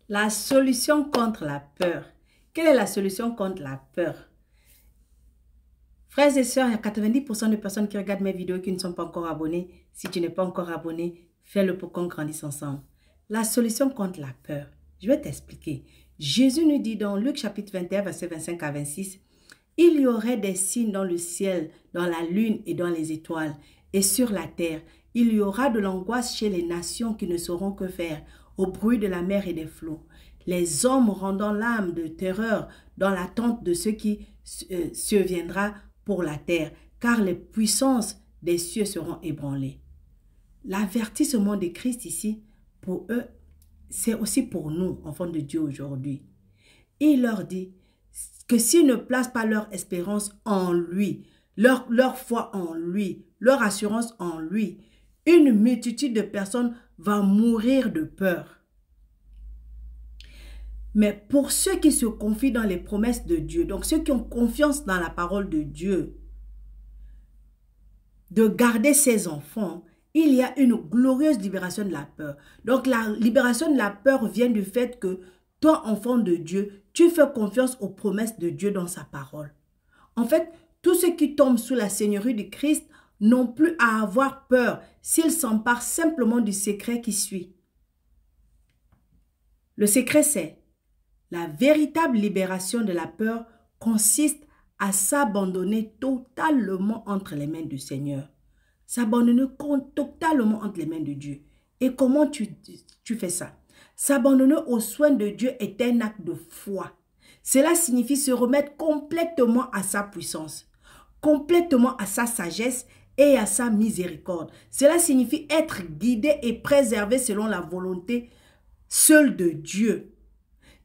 La solution contre la peur. Quelle est la solution contre la peur? Frères et sœurs, il y a 90% de personnes qui regardent mes vidéos qui ne sont pas encore abonnées. Si tu n'es pas encore abonné, fais-le pour qu'on grandisse ensemble. La solution contre la peur. Je vais t'expliquer. Jésus nous dit dans Luc chapitre 21, verset 25 à 26, « Il y aurait des signes dans le ciel, dans la lune et dans les étoiles, et sur la terre. Il y aura de l'angoisse chez les nations qui ne sauront que faire, au bruit de la mer et des flots. Les hommes rendant l'âme de terreur dans l'attente de ce qui surviendra pour la terre, car les puissances des cieux seront ébranlées. » L'avertissement de Christ ici, pour eux, c'est aussi pour nous, enfants de Dieu aujourd'hui. Il leur dit que s'ils ne placent pas leur espérance en lui, leur foi en lui, leur assurance en lui, une multitude de personnes va mourir de peur. Mais pour ceux qui se confient dans les promesses de Dieu, donc ceux qui ont confiance dans la parole de Dieu, de garder ses enfants, il y a une glorieuse libération de la peur. Donc la libération de la peur vient du fait que toi, enfant de Dieu, tu fais confiance aux promesses de Dieu dans sa parole. En fait, tous ceux qui tombent sous la seigneurie du Christ n'ont plus à avoir peur s'ils s'emparent simplement du secret qui suit. Le secret, c'est la véritable libération de la peur consiste à s'abandonner totalement entre les mains du Seigneur. S'abandonner totalement entre les mains de Dieu. Et comment tu fais ça? S'abandonner aux soins de Dieu est un acte de foi. Cela signifie se remettre complètement à sa puissance, complètement à sa sagesse et à sa miséricorde. Cela signifie être guidé et préservé selon la volonté seule de Dieu.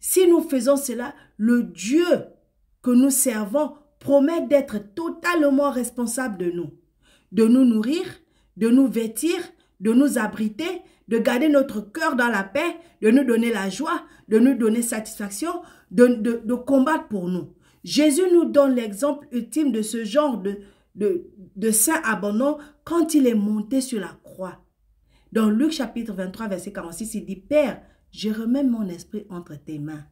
Si nous faisons cela, le Dieu que nous servons promet d'être totalement responsable de nous nourrir, de nous vêtir, de nous abriter, de garder notre cœur dans la paix, de nous donner la joie, de nous donner satisfaction, de combattre pour nous. Jésus nous donne l'exemple ultime de ce genre de saint abandon quand il est monté sur la croix. Dans Luc chapitre 23, verset 46, il dit « Père, je remets mon esprit entre tes mains. »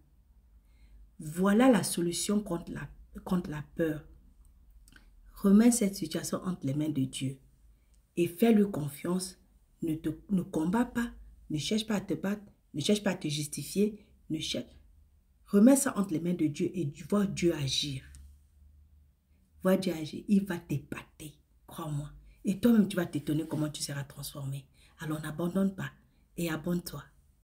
Voilà la solution contre la peur. Remets cette situation entre les mains de Dieu et fais-lui confiance. Ne combats pas, ne cherche pas à te battre, ne cherche pas à te justifier. Remets ça entre les mains de Dieu et vois Dieu agir. Vois Dieu agir, il va t'épater, crois-moi. Et toi-même, tu vas t'étonner comment tu seras transformé. Alors n'abandonne pas et abonne-toi.